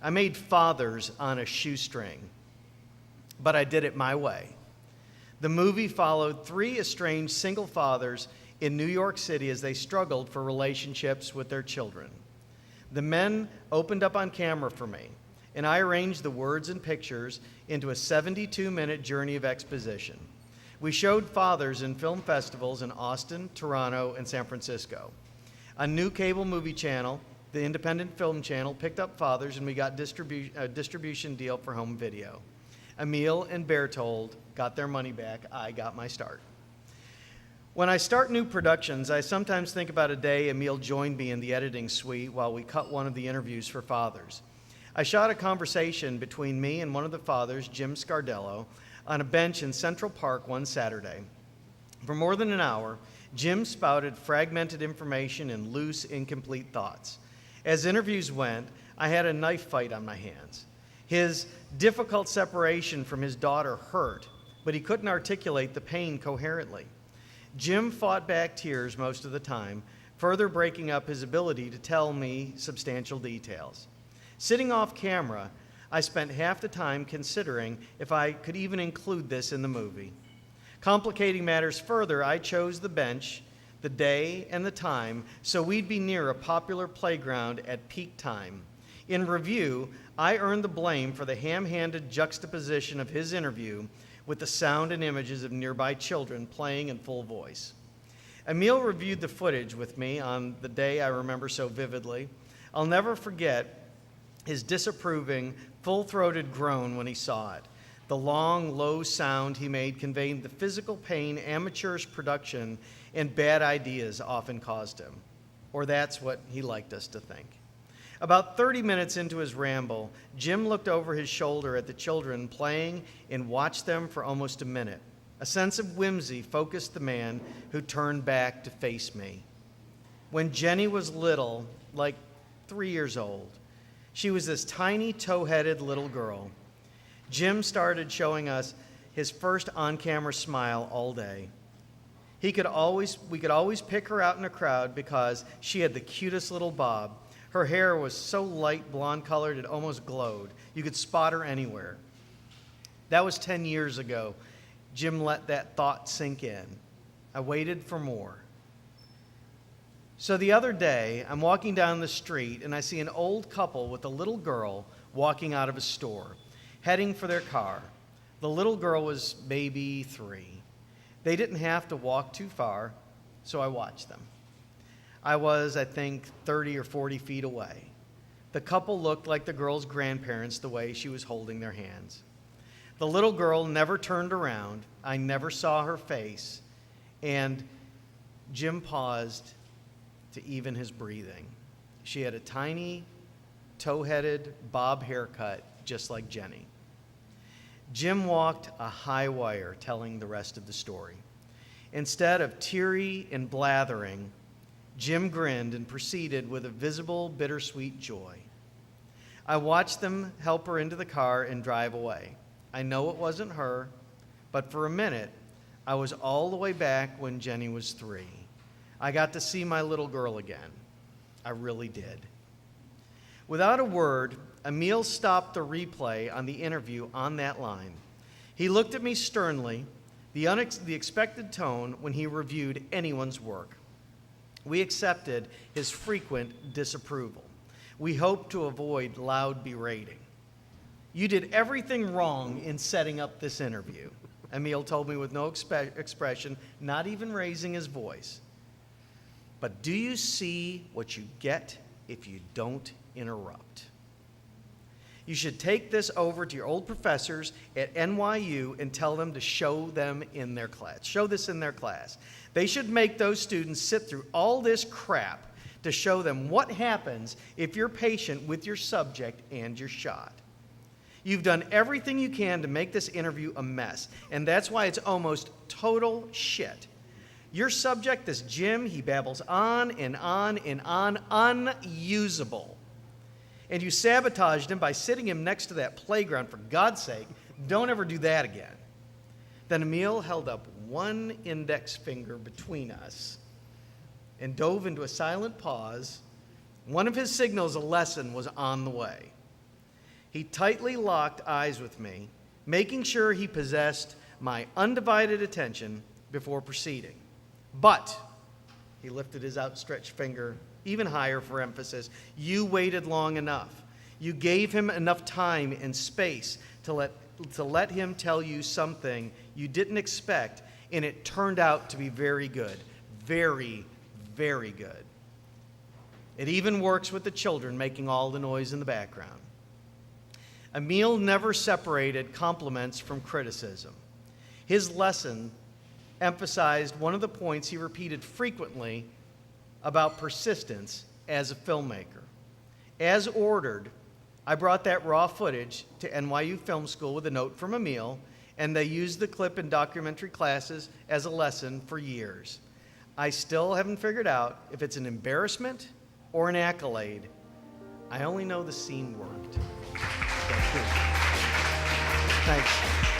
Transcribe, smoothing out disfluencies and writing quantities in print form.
I made fathers on a shoestring, but I did it my way. The movie followed three estranged single fathers in New York City as they struggled for relationships with their children. The men opened up on camera for me, and I arranged the words and pictures into a 72-minute journey of exposition. We showed fathers in film festivals in Austin, Toronto, and San Francisco. A new cable movie channel, the Independent Film Channel, picked up fathers, and we got a distribution deal for home video. Emil and Berthold got their money back. I got my start. When I start new productions, I sometimes think about a day Emil joined me in the editing suite while we cut one of the interviews for fathers. I shot a conversation between me and one of the fathers, Jim Scardello, on a bench in Central Park one Saturday. For more than an hour, Jim spouted fragmented information and loose, incomplete thoughts. As interviews went, I had a knife fight on my hands. His difficult separation from his daughter hurt, but he couldn't articulate the pain coherently. Jim fought back tears most of the time, further breaking up his ability to tell me substantial details. Sitting off camera, I spent half the time considering if I could even include this in the movie. Complicating matters further, I chose the bench, the day, and the time so we'd be near a popular playground at peak time. In review, I earned the blame for the ham-handed juxtaposition of his interview with the sound and images of nearby children playing in full voice. Emil reviewed the footage with me on the day I remember so vividly. I'll never forget his disapproving, full-throated groan when he saw it. The long, low sound he made conveyed the physical pain amateurish production and bad ideas often caused him. Or that's what he liked us to think. About 30 minutes into his ramble, Jim looked over his shoulder at the children playing and watched them for almost a minute. A sense of whimsy focused the man who turned back to face me. When Jenny was little, like 3 years old, she was this tiny, tow-headed little girl. Jim started showing us his first on-camera smile all day. We could always pick her out in a crowd because she had the cutest little bob. Her hair was so light blonde-colored it almost glowed. You could spot her anywhere. That was 10 years ago. Jim let that thought sink in. I waited for more. So the other day, I'm walking down the street and I see an old couple with a little girl walking out of a store, heading for their car. The little girl was maybe 3. They didn't have to walk too far, so I watched them. I was, I think, 30 or 40 feet away. The couple looked like the girl's grandparents the way she was holding their hands. The little girl never turned around. I never saw her face. And Jim paused to even his breathing. She had a tiny, tow-headed bob haircut, just like Jenny. Jim walked a high wire telling the rest of the story. Instead of teary and blathering, Jim grinned and proceeded with a visible, bittersweet joy. I watched them help her into the car and drive away. I know it wasn't her, but for a minute, I was all the way back when Jenny was 3. I got to see my little girl again. I really did. Without a word, Emil stopped the replay on the interview on that line. He looked at me sternly, the expected tone when he reviewed anyone's work. We accepted his frequent disapproval. We hoped to avoid loud berating. You did everything wrong in setting up this interview, Emil told me with no expression, not even raising his voice. But do you see what you get if you don't interrupt? You should take this over to your old professors at NYU and tell them to show this in their class. They should make those students sit through all this crap to show them what happens if you're patient with your subject and your shot. You've done everything you can to make this interview a mess, and that's why it's almost total shit. Your subject, this Jim, he babbles on and on and on, unusable. And you sabotaged him by sitting him next to that playground. For God's sake, don't ever do that again. Then Emil held up one index finger between us and dove into a silent pause. One of his signals a lesson was on the way. He tightly locked eyes with me, making sure he possessed my undivided attention before proceeding. But, he lifted his outstretched finger even higher for emphasis, you waited long enough. You gave him enough time and space to let him tell you something you didn't expect, and it turned out to be very good. Very, very good. It even works with the children making all the noise in the background. Emil never separated compliments from criticism. His lesson emphasized one of the points he repeated frequently about persistence as a filmmaker. As ordered, I brought that raw footage to NYU Film School with a note from Emil, and they used the clip in documentary classes as a lesson for years. I still haven't figured out if it's an embarrassment or an accolade. I only know the scene worked. Thank you. Thanks.